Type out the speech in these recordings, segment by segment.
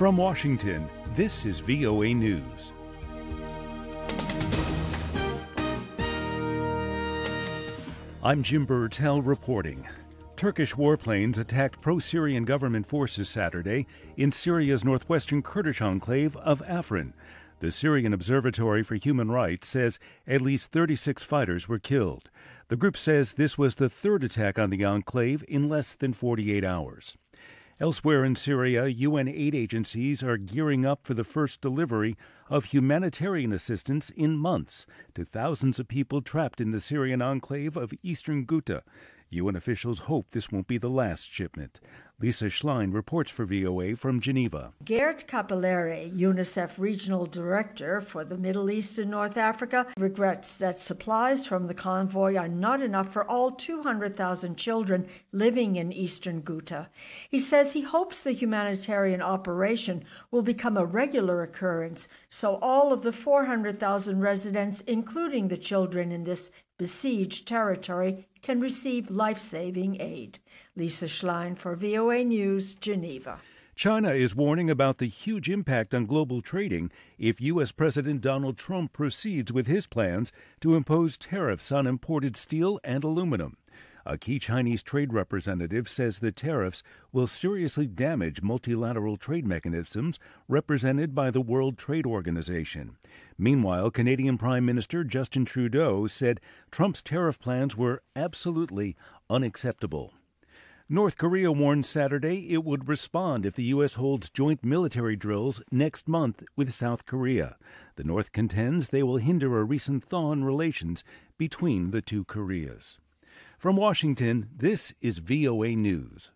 From Washington, this is VOA News. I'm Jim Bertel reporting. Turkish warplanes attacked pro-Syrian government forces Saturday in Syria's northwestern Kurdish enclave of Afrin. The Syrian Observatory for Human Rights says at least 36 fighters were killed. The group says this was the third attack on the enclave in less than 48 hours. Elsewhere in Syria, UN aid agencies are gearing up for the first delivery of humanitarian assistance in months to thousands of people trapped in the Syrian enclave of Eastern Ghouta. UN officials hope this won't be the last shipment. Lisa Schlein reports for VOA from Geneva. Geert Cappelaere, UNICEF Regional Director for the Middle East and North Africa, regrets that supplies from the convoy are not enough for all 200,000 children living in Eastern Ghouta. He says he hopes the humanitarian operation will become a regular occurrence, so all of the 400,000 residents, including the children in this besieged territory, can receive life-saving aid. Lisa Schlein for VOA News, Geneva. China is warning about the huge impact on global trading if U.S. President Donald Trump proceeds with his plans to impose tariffs on imported steel and aluminum. A key Chinese trade representative says the tariffs will seriously damage multilateral trade mechanisms represented by the World Trade Organization. Meanwhile, Canadian Prime Minister Justin Trudeau said Trump's tariff plans were absolutely unacceptable. North Korea warned Saturday it would respond if the U.S. holds joint military drills next month with South Korea. The North contends they will hinder a recent thaw in relations between the two Koreas. From Washington, this is VOA News.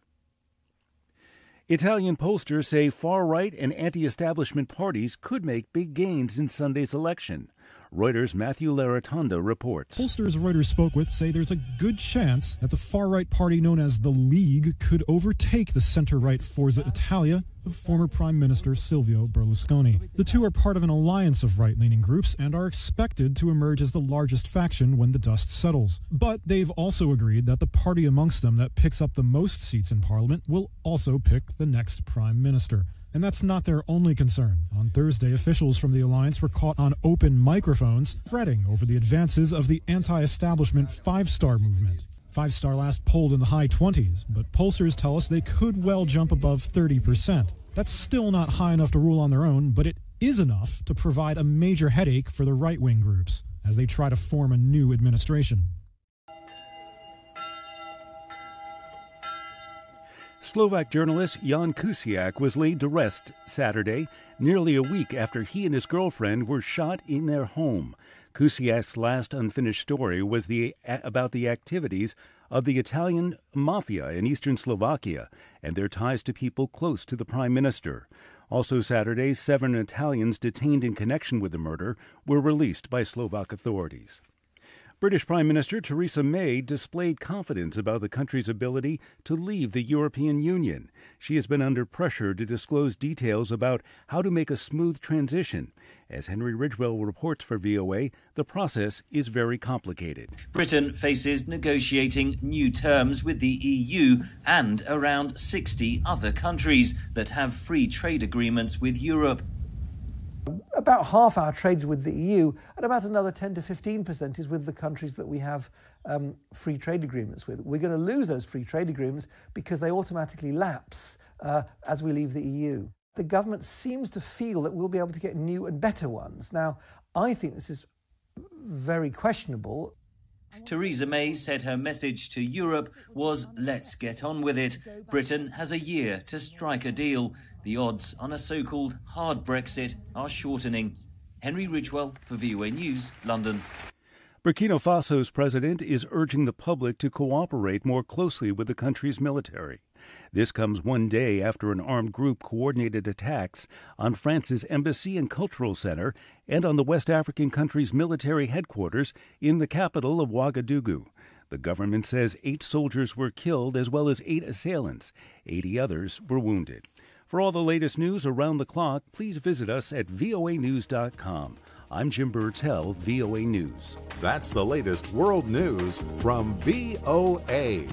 Italian pollsters say far-right and anti-establishment parties could make big gains in Sunday's election. Reuters' Matthew Laratonda reports. Pollsters Reuters spoke with say there's a good chance that the far-right party known as the League could overtake the center-right Forza Italia of former Prime Minister Silvio Berlusconi. The two are part of an alliance of right-leaning groups and are expected to emerge as the largest faction when the dust settles. But they've also agreed that the party amongst them that picks up the most seats in Parliament will also pick the next Prime Minister. And that's not their only concern. On Thursday, officials from the alliance were caught on open microphones, fretting over the advances of the anti-establishment Five Star movement. Five Star last polled in the high 20s, but pollsters tell us they could well jump above 30%. That's still not high enough to rule on their own, but it is enough to provide a major headache for the right-wing groups as they try to form a new administration. Slovak journalist Jan Kuciak was laid to rest Saturday, nearly a week after he and his girlfriend were shot in their home. Kuciak's last unfinished story was about the activities of the Italian mafia in eastern Slovakia and their ties to people close to the prime minister. Also Saturday, 7 Italians detained in connection with the murder were released by Slovak authorities. British Prime Minister Theresa May displayed confidence about the country's ability to leave the European Union. She has been under pressure to disclose details about how to make a smooth transition. As Henry Ridgwell reports for VOA, the process is very complicated. Britain faces negotiating new terms with the EU and around 60 other countries that have free trade agreements with Europe. About half our trades with the EU, and about another 10 to 15% is with the countries that we have free trade agreements with. We're going to lose those free trade agreements because they automatically lapse as we leave the EU. The government seems to feel that we'll be able to get new and better ones. Now, I think this is very questionable. Theresa May said her message to Europe was, let's get on with it. Britain has a year to strike a deal. The odds on a so-called hard Brexit are shortening. Henry Ridgwell for VOA News, London. Burkina Faso's president is urging the public to cooperate more closely with the country's military. This comes one day after an armed group coordinated attacks on France's embassy and cultural center and on the West African country's military headquarters in the capital of Ouagadougou. The government says 8 soldiers were killed as well as 8 assailants. 80 others were wounded. For all the latest news around the clock, please visit us at voanews.com. I'm Jim Bertel, VOA News. That's the latest world news from VOA.